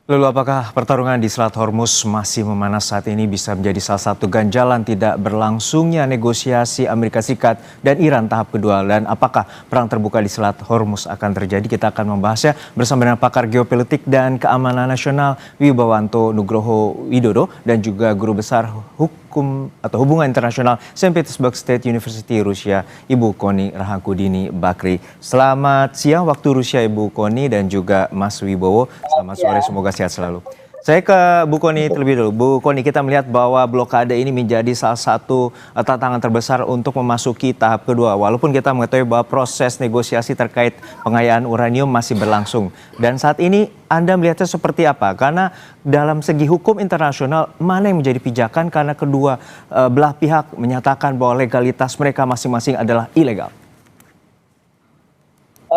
Lalu apakah pertarungan di Selat Hormuz masih memanas saat ini bisa menjadi salah satu ganjalan tidak berlangsungnya negosiasi Amerika Serikat dan Iran tahap kedua? Dan apakah perang terbuka di Selat Hormuz akan terjadi? Kita akan membahasnya bersama dengan pakar geopolitik dan keamanan nasional Wibawanto Nugroho Widodo dan juga guru besar hukum atau hubungan internasional Saint Petersburg State University Rusia, Ibu Koni Rahakudini Bakri. Selamat siang waktu Rusia Ibu Koni dan juga Mas Wibowo. Selamat sore, Ya, semoga sehat selalu. Saya ke Bu Koni terlebih dulu. Bu Koni, kita melihat bahwa blokade ini menjadi salah satu tantangan terbesar untuk memasuki tahap kedua. Walaupun kita mengetahui bahwa proses negosiasi terkait pengayaan uranium masih berlangsung. Dan saat ini Anda melihatnya seperti apa? Karena dalam segi hukum internasional, mana yang menjadi pijakan karena kedua belah pihak menyatakan bahwa legalitas mereka masing-masing adalah ilegal.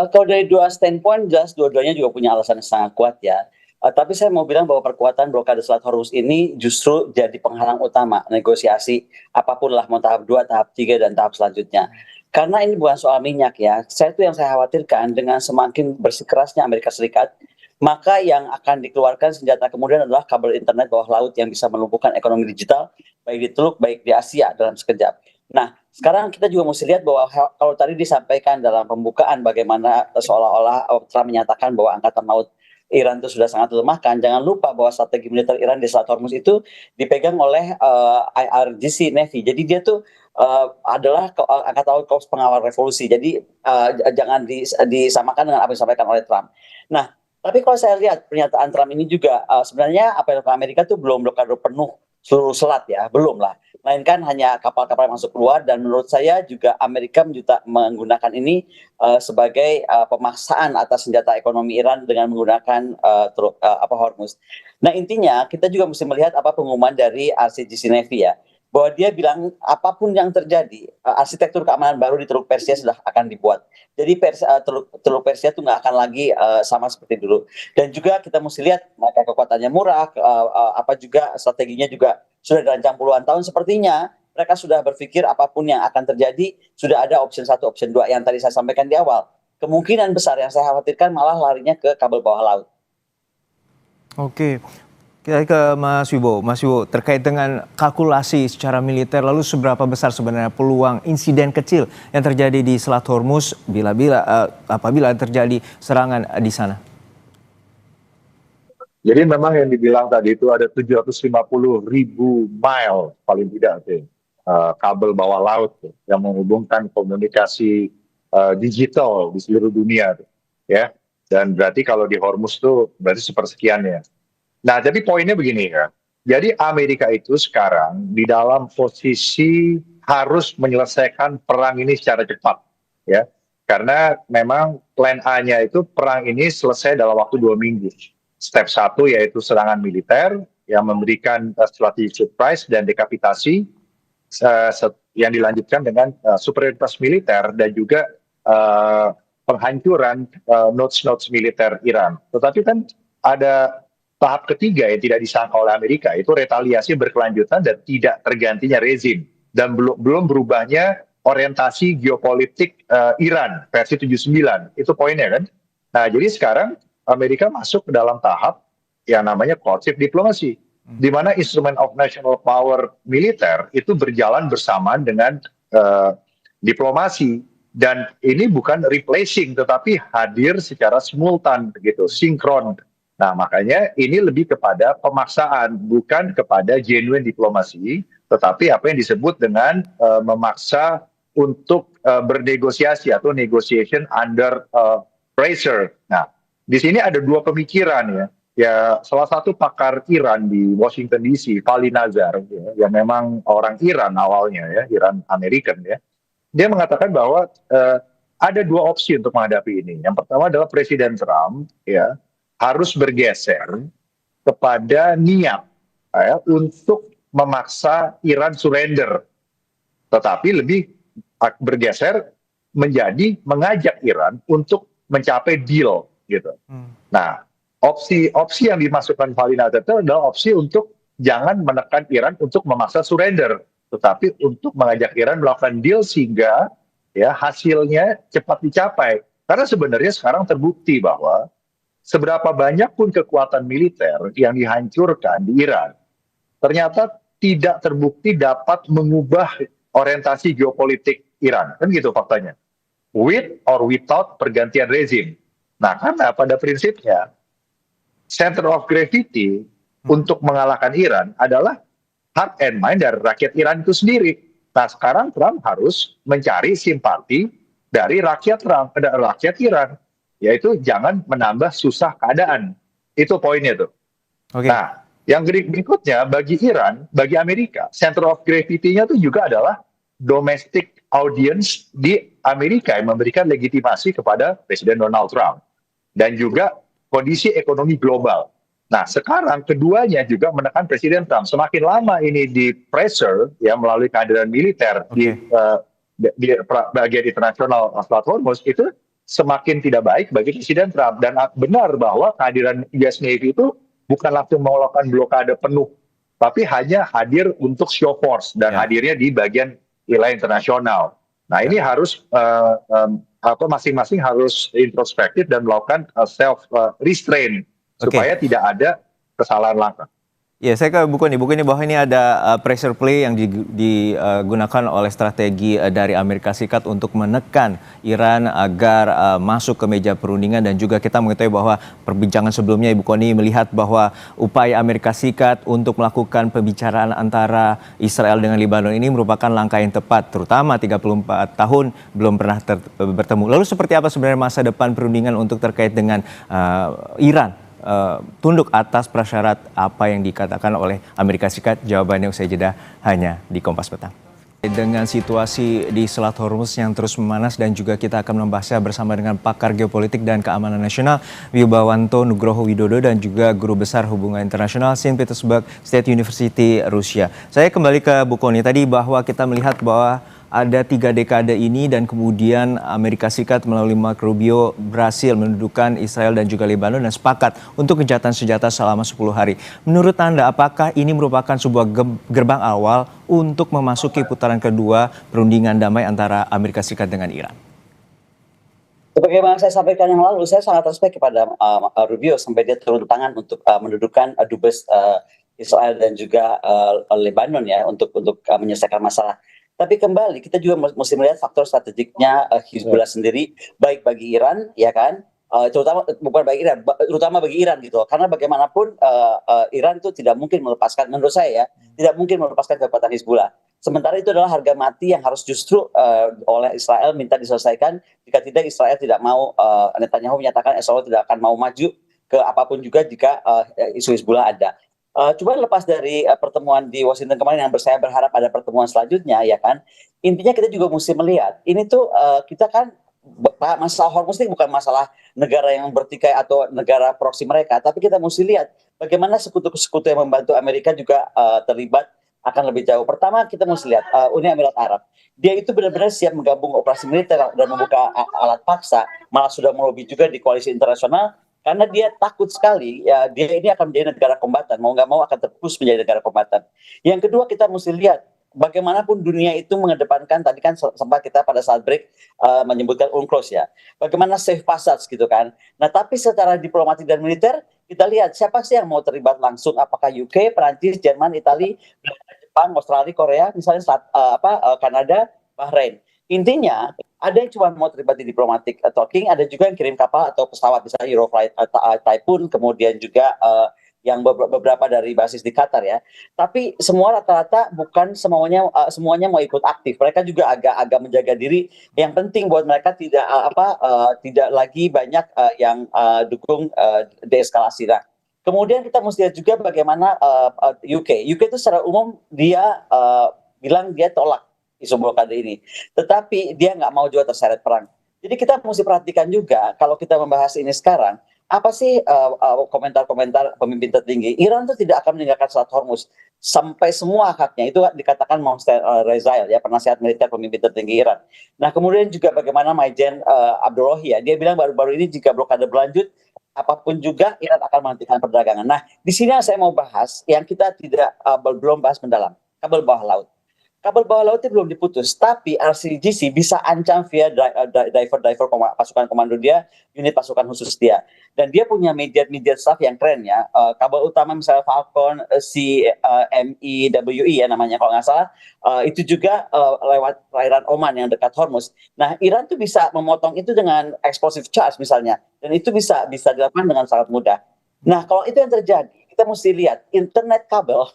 kalau dari dua standpoint jelas dua-duanya juga punya alasan yang sangat kuat ya. Tapi saya mau bilang bahwa perkuatan blokade Selat Hormuz ini justru jadi penghalang utama negosiasi apapun lah mau tahap 2, tahap 3 dan tahap selanjutnya. Karena ini bukan soal minyak ya. Yang saya khawatirkan dengan semakin bersikeras Amerika Serikat, maka yang akan dikeluarkan senjata kemudian adalah kabel internet bawah laut yang bisa melumpuhkan ekonomi digital baik di Teluk baik di Asia dalam sekejap. Nah, sekarang kita juga mesti lihat bahwa kalau tadi disampaikan dalam pembukaan bagaimana seolah-olah Trump menyatakan bahwa angkatan laut Iran itu sudah sangat dilemahkan. Jangan lupa bahwa strategi militer Iran di Selat Hormuz itu dipegang oleh IRGC Navy. Jadi dia tuh adalah angkatan laut korps pengawal revolusi. Jadi jangan disamakan dengan apa yang disampaikan oleh Trump. Nah, tapi kalau saya lihat pernyataan Trump ini juga sebenarnya apa yang dilakukan Amerika itu belum blokade penuh seluruh selat ya, belum lah. Melainkan hanya kapal-kapal yang masuk keluar dan menurut saya juga Amerika menggunakan ini sebagai pemaksaan atas senjata ekonomi Iran dengan menggunakan Hormuz. Nah intinya kita juga mesti melihat apa pengumuman dari RCGC Navy ya, bahwa dia bilang apapun yang terjadi arsitektur keamanan baru di Teluk Persia sudah akan dibuat. Jadi Teluk Persia itu nggak akan lagi sama seperti dulu. Dan juga kita mesti lihat mereka kekuatannya murah, apa juga strateginya juga sudah dirancang puluhan tahun. Sepertinya mereka sudah berpikir apapun yang akan terjadi sudah ada option 1, option 2 yang tadi saya sampaikan di awal. Kemungkinan besar yang saya khawatirkan malah larinya ke kabel bawah laut. Oke, kita ke Mas Wibowo. Mas Wibowo, terkait dengan kalkulasi secara militer, lalu seberapa besar sebenarnya peluang insiden kecil yang terjadi di Selat Hormuz apabila terjadi serangan di sana? Jadi memang yang dibilang tadi itu ada 750.000 mile paling tidak tuh, kabel bawah laut tuh, yang menghubungkan komunikasi digital di seluruh dunia tuh, ya. Dan berarti kalau di Hormuz tuh berarti sepersekian ya. Nah, jadi poinnya begini ya. Jadi Amerika itu sekarang di dalam posisi harus menyelesaikan perang ini secara cepat, ya. Karena memang plan A-nya itu perang ini selesai dalam waktu 2 minggu. Step 1 yaitu serangan militer yang memberikan strategic surprise dan dekapitasi yang dilanjutkan dengan superioritas militer dan juga penghancuran nodes-nodes militer Iran. Tetapi kan ada tahap ketiga yang tidak disangka oleh Amerika, itu retaliasi berkelanjutan dan tidak tergantinya rezim dan belum berubahnya orientasi geopolitik Iran versi 79. Itu poinnya kan. Nah, jadi sekarang Amerika masuk ke dalam tahap yang namanya courtship diplomasi, di mana instrument of national power militer itu berjalan bersamaan dengan diplomasi, dan ini bukan replacing tetapi hadir secara simultan gitu, sinkron. Nah, makanya ini lebih kepada pemaksaan, bukan kepada genuine diplomasi, tetapi apa yang disebut dengan memaksa untuk bernegosiasi atau negotiation under pressure. Nah, di sini ada dua pemikiran ya. Ya, salah satu pakar Iran di Washington DC, Vali Nazar, ya, yang memang orang Iran awalnya ya, Iran American ya. Dia mengatakan bahwa ada dua opsi untuk menghadapi ini. Yang pertama adalah Presiden Trump ya harus bergeser kepada niat ya, untuk memaksa Iran surrender, tetapi lebih bergeser menjadi mengajak Iran untuk mencapai deal gitu. Nah, opsi yang dimasukkan Valina itu adalah opsi untuk jangan menekan Iran untuk memaksa surrender, tetapi untuk mengajak Iran melakukan deal sehingga ya hasilnya cepat dicapai. Karena sebenarnya sekarang terbukti bahwa seberapa banyak pun kekuatan militer yang dihancurkan di Iran, ternyata tidak terbukti dapat mengubah orientasi geopolitik Iran. Kan gitu faktanya. With or without pergantian rezim. Nah, karena pada prinsipnya center of gravity untuk mengalahkan Iran adalah heart and mind dari rakyat Iran itu sendiri. Nah, sekarang Trump harus mencari simpati dari rakyat Iran, yaitu jangan menambah susah keadaan. Itu poinnya tuh. Oke. Nah, yang berikutnya bagi Iran, bagi Amerika, center of gravity-nya itu juga adalah domestic audience di Amerika yang memberikan legitimasi kepada Presiden Donald Trump. Dan juga kondisi ekonomi global. Nah, sekarang keduanya juga menekan Presiden Trump. Semakin lama ini di pressure ya melalui kehadiran militer di bagian internasional Selat Hormuz itu semakin tidak baik bagi Presiden Trump. Dan benar bahwa kehadiran US Navy itu bukan langsung melakukan blokade penuh, tapi hanya hadir untuk show force dan hadirnya di bagian wilayah internasional. Nah, ini harus masing-masing harus introspektif dan melakukan self restraint supaya tidak ada kesalahan langkah. Ya, saya ke buku ini bahwa ini ada pressure play yang digunakan oleh strategi dari Amerika Serikat untuk menekan Iran agar masuk ke meja perundingan, dan juga kita mengetahui bahwa perbincangan sebelumnya Ibu Koni melihat bahwa upaya Amerika Serikat untuk melakukan pembicaraan antara Israel dengan Lebanon ini merupakan langkah yang tepat, terutama 34 tahun belum pernah bertemu. Lalu seperti apa sebenarnya masa depan perundingan untuk terkait dengan Iran? Tunduk atas prasyarat apa yang dikatakan oleh Amerika Serikat? Jawabannya usai jeda hanya di Kompas Petang. Dengan situasi di Selat Hormuz yang terus memanas, dan juga kita akan membahasnya bersama dengan pakar geopolitik dan keamanan nasional Wibawanto Nugroho Widodo dan juga Guru Besar Hubungan Internasional Saint Petersburg State University Rusia. Saya kembali ke Bu Koni tadi bahwa kita melihat bahwa ada 3 dekade ini dan kemudian Amerika Serikat melalui Mark Rubio berhasil mendudukan Israel dan juga Lebanon dan sepakat untuk gencatan senjata selama 10 hari. Menurut Anda, apakah ini merupakan sebuah gerbang awal untuk memasuki putaran kedua perundingan damai antara Amerika Serikat dengan Iran? Sebagaimana saya sampaikan yang lalu, saya sangat respect kepada Rubio sampai dia turun tangan untuk mendudukan dubes Israel dan juga Lebanon ya untuk menyelesaikan masalah. Tapi kembali kita juga mesti melihat faktor strategiknya Hizbullah sendiri, baik bagi Iran ya kan, terutama bagi Iran gitu. Karena bagaimanapun Iran itu tidak mungkin melepaskan, menurut saya ya, tidak mungkin melepaskan kekuatan Hizbullah. Sementara itu adalah harga mati yang harus justru oleh Israel minta diselesaikan. Jika tidak, Israel tidak mau, Netanyahu menyatakan Israel tidak akan mau maju ke apapun juga jika isu Hizbullah ada. Cuma lepas dari pertemuan di Washington kemarin yang saya berharap ada pertemuan selanjutnya ya kan, intinya kita juga mesti melihat ini tuh kita kan masalah Hormuz ini bukan masalah negara yang bertikai atau negara proksi mereka, tapi kita mesti lihat bagaimana sekutu-sekutu yang membantu Amerika juga terlibat akan lebih jauh. Pertama kita mesti lihat Uni Emirat Arab, dia itu benar-benar siap menggabung operasi militer dan membuka alat paksa, malah sudah melobi juga di koalisi internasional. Karena dia takut sekali, ya dia ini akan menjadi negara kombatan, mau nggak mau akan terus menjadi negara kombatan. Yang kedua kita mesti lihat, bagaimanapun dunia itu mengedepankan, tadi kan sempat kita pada saat break menyebutkan UNCLOS ya, bagaimana safe passage gitu kan. Nah tapi secara diplomatik dan militer, kita lihat siapa sih yang mau terlibat langsung, apakah UK, Perancis, Jerman, Italia, Jepang, Australia, Korea, misalnya Kanada, Bahrain. Intinya ada yang cuma mau terlibat di diplomatic talking, ada juga yang kirim kapal atau pesawat misalnya Euroflight Typhoon, kemudian juga yang beberapa dari basis di Qatar ya. Tapi semua rata-rata bukan semuanya mau ikut aktif. Mereka juga agak menjaga diri. Yang penting buat mereka tidak tidak lagi banyak yang dukung deeskalasi. Nah, kemudian kita mesti lihat juga bagaimana UK itu secara umum dia bilang dia tolak isu blokade ini, tetapi dia nggak mau juga terseret perang. Jadi kita mesti perhatikan juga kalau kita membahas ini sekarang, apa sih komentar-komentar pemimpin tertinggi Iran itu tidak akan meninggalkan Selat Hormuz sampai semua haknya, itu dikatakan Mohsen Rezaei ya, penasihat militer pemimpin tertinggi Iran. Nah kemudian juga bagaimana Maijen Abdullahi ya, dia bilang baru-baru ini jika blokade berlanjut apapun juga Iran akan menghentikan perdagangan. Nah di sini yang saya mau bahas yang kita tidak belum bahas mendalam, kabel bawah laut. kabel bawah lautnya belum diputus, tapi RCGC bisa ancam via diver pasukan komando dia, unit pasukan khusus dia. Dan dia punya media staff yang keren ya. Kabel utama misalnya Falcon, CMEWE ya namanya kalau nggak salah, itu juga lewat perairan Oman yang dekat Hormuz. Nah, Iran tuh bisa memotong itu dengan explosive charge misalnya, dan itu bisa dilakukan dengan sangat mudah. Nah, kalau itu yang terjadi, kita mesti lihat internet kabel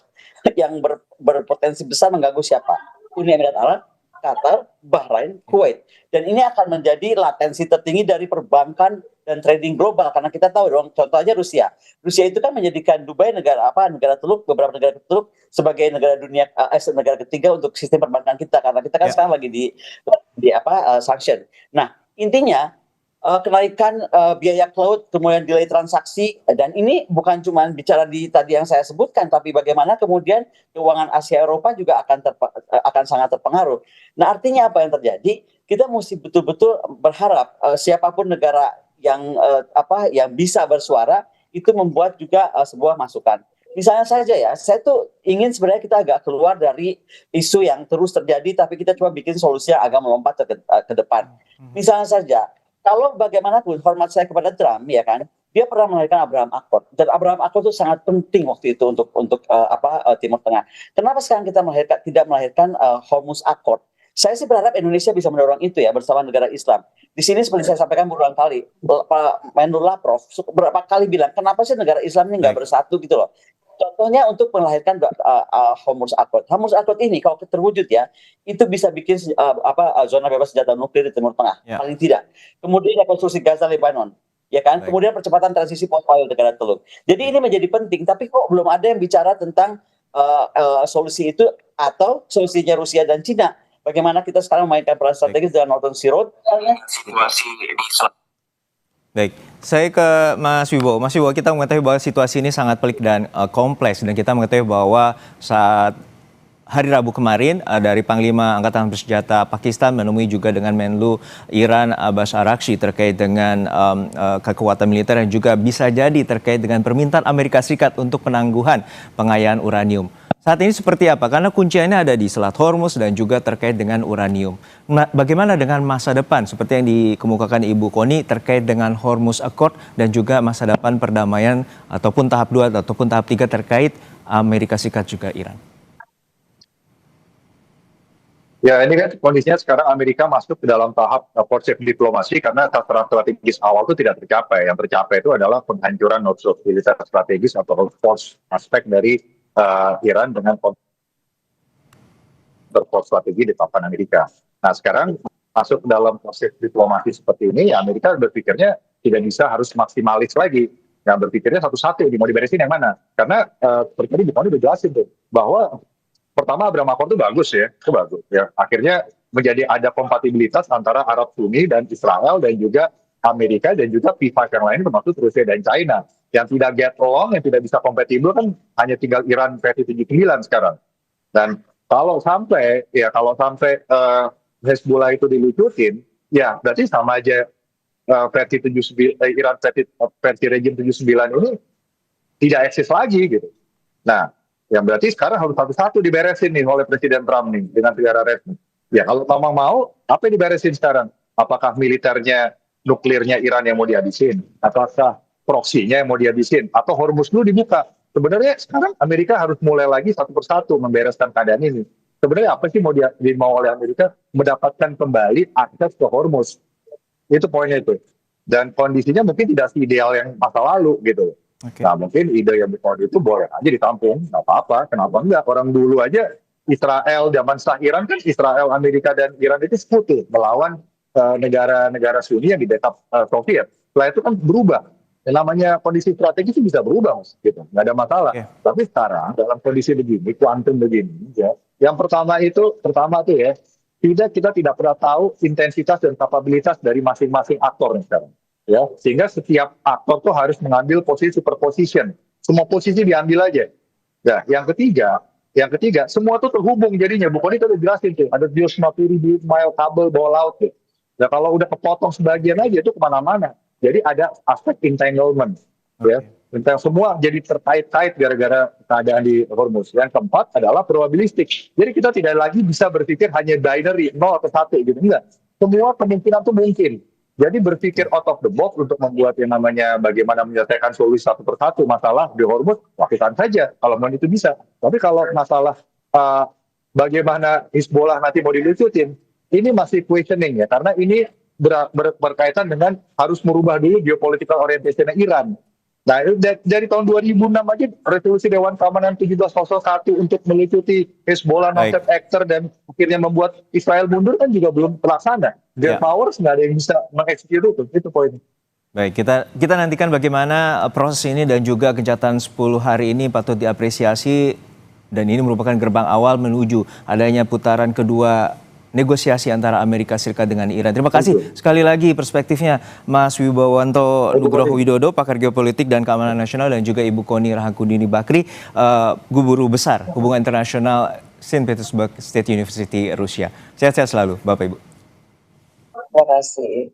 yang berpotensi besar mengganggu siapa? Uni Emirat Arab, Qatar, Bahrain, Kuwait. Dan ini akan menjadi latensi tertinggi dari perbankan dan trading global, karena kita tahu dong, contoh aja Rusia. Rusia itu kan menjadikan Dubai negara teluk, beberapa negara teluk sebagai negara negara ketiga untuk sistem perbankan kita, karena kita kan sekarang lagi di sanction. Nah, intinya kenaikan biaya cloud, kemudian delay transaksi, dan ini bukan cuma bicara di tadi yang saya sebutkan, tapi bagaimana kemudian keuangan Asia Eropa juga akan sangat terpengaruh. Nah, artinya apa yang terjadi? Kita mesti betul-betul berharap siapapun negara yang bisa bersuara itu membuat juga sebuah masukan. Misalnya saja ya, saya tuh ingin sebenarnya kita agak keluar dari isu yang terus terjadi, tapi kita coba bikin solusi yang agak melompat ke depan. Misalnya saja, kalau bagaimanapun hormat saya kepada Trump, ya kan, dia pernah melahirkan Abraham Accord, dan Abraham Accord itu sangat penting waktu itu untuk Timur Tengah. Kenapa sekarang kita tidak melahirkan Hormuz Accord? Saya sih berharap Indonesia bisa mendorong itu ya bersama negara Islam. Di sini seperti saya sampaikan berulang kali, Pak Menlu Lavrov beberapa kali bilang, kenapa sih negara Islam ini nggak bersatu gitu loh. Contohnya untuk melahirkan Hormuz Accord. Hormuz Accord ini kalau terwujud ya, itu bisa bikin zona bebas senjata nuklir di Timur Tengah, paling tidak. Kemudian rekonstruksi Gaza, Lebanon, ya kan. Baik. Kemudian percepatan transisi post-oil negara teluk. Jadi ini menjadi penting, tapi kok belum ada yang bicara tentang solusi itu atau solusinya Rusia dan Cina. Bagaimana kita sekarang memainkan peran strategis dengan Northern Sea Road? Situasi di Baik, saya ke Mas Wibowo. Mas Wibowo, kita mengetahui bahwa situasi ini sangat pelik dan kompleks, dan kita mengetahui bahwa saat hari Rabu kemarin dari Panglima Angkatan Bersenjata Pakistan menemui juga dengan Menlu Iran Abbas Araghchi terkait dengan kekuatan militer yang juga bisa jadi terkait dengan permintaan Amerika Serikat untuk penangguhan pengayaan uranium. Saat ini seperti apa? Karena kunciannya ada di Selat Hormuz dan juga terkait dengan uranium. Nah, bagaimana dengan masa depan seperti yang dikemukakan Ibu Kony terkait dengan Hormuz Accord dan juga masa depan perdamaian ataupun tahap 2 ataupun tahap 3 terkait Amerika Serikat juga Iran? Ya, ini kan kondisinya sekarang Amerika masuk ke dalam tahap courtship diplomasi karena sasaran strategis awal itu tidak tercapai. Yang tercapai itu adalah penghancuran nodus militer strategis atau force aspek dari Iran dengan force strategi di papan Amerika. Nah, sekarang masuk ke dalam proses diplomasi seperti ini, ya Amerika berpikirnya tidak bisa harus maksimalis lagi. Yang berpikirnya satu-satu, mau diberesin yang mana? Karena seperti tadi Bukoni udah jelasin tuh, bahwa pertama Abraham Accord itu bagus ya, itu bagus ya. Akhirnya menjadi ada kompatibilitas antara Arab Sunni dan Israel dan juga Amerika dan juga P5 yang lain termasuk Rusia dan China. Yang tidak get along, yang tidak bisa kompatibel kan hanya tinggal Iran versi 79 sekarang. Dan kalau sampai Hezbollah itu dilucutin, ya berarti sama aja versi 79 Iran versi rejim 79 ini tidak eksis lagi gitu. Nah, yang berarti sekarang harus satu-satu diberesin nih oleh Presiden Trump nih dengan negara resmi. Ya kalau memang mau, apa yang diberesin sekarang? Apakah militernya, nuklirnya Iran yang mau dihabisin? Apakah proksinya yang mau dihabisin? Atau Hormuz dulu dibuka? Sebenarnya sekarang Amerika harus mulai lagi satu persatu membereskan keadaan ini. Sebenarnya apa sih mau oleh Amerika? Mendapatkan kembali akses ke Hormuz. Itu poinnya itu. Dan kondisinya mungkin tidak seideal yang masa lalu gitu. Okay. Nah mungkin ide yang itu boleh aja ditampung, nggak apa-apa. Kenapa enggak? Orang dulu aja Israel zaman sah Iran kan Israel, Amerika dan Iran itu sekutu melawan negara-negara Sunni yang di backup Soviet. Setelah itu kan berubah. Yang namanya kondisi strategis itu bisa berubah, Mas. Gitu. Nggak ada masalah. Okay. Tapi sekarang dalam kondisi begini, kuantum begini, ya. Yang pertama tuh ya, kita tidak pernah tahu intensitas dan kapabilitas dari masing-masing aktor nih sekarang. Ya, sehingga setiap aktor tuh harus mengambil posisi superposition. Semua posisi diambil aja. Nah, yang ketiga, semua tuh terhubung jadinya. Bukan itu udah jelasin tuh, ada 250.000 mile kabel bawah laut tuh. Nah, kalau udah kepotong sebagian aja itu kemana-mana. Jadi ada aspek entanglement. Okay. Ya. Tentang semua jadi terkait-kait gara-gara keadaan di Hormuz. Yang keempat adalah probabilistik. Jadi kita tidak lagi bisa berpikir hanya binary 0 atau 1 gitu. Enggak. Semua kemungkinan itu mungkin. Jadi berpikir out of the box untuk membuat yang namanya bagaimana menyelesaikan solusi satu persatu masalah di Hormuz, lakukan saja kalau mau itu bisa. Tapi kalau masalah bagaimana Hizbollah nanti mau dilucutin, ini masih questioning ya, karena ini berkaitan dengan harus merubah dulu geopolitical orientation Iran. Nah, dari tahun 2006 aja resolusi Dewan Keamanan 1701 untuk meliputi Hezbollah, non-state actor, dan akhirnya membuat Israel mundur kan juga belum terlaksana. Great powers nggak ada yang bisa mengeksekusi itu poinnya. Baik, kita nantikan bagaimana proses ini dan juga kejahatan 10 hari ini patut diapresiasi, dan ini merupakan gerbang awal menuju adanya putaran kedua negosiasi antara Amerika Serikat dengan Iran. Terima kasih sekali lagi perspektifnya Mas Wibawanto Nugroho Widodo, pakar geopolitik dan keamanan nasional, dan juga Ibu Kony Rahakundini Bakri, Guru Besar Hubungan Internasional Saint Petersburg State University Rusia. Sehat-sehat selalu Bapak Ibu. Terima kasih.